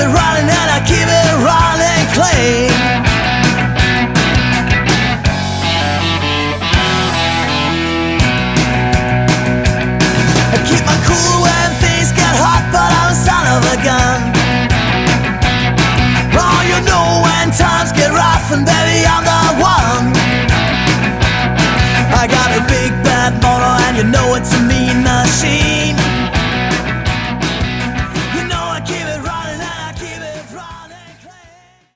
it running and I keep it running clean. I keep my cool when things get hot, but I'm a son of a gun. Oh, you know when times get rough, and baby I'm the one. I got a big bad motor and you know it to me.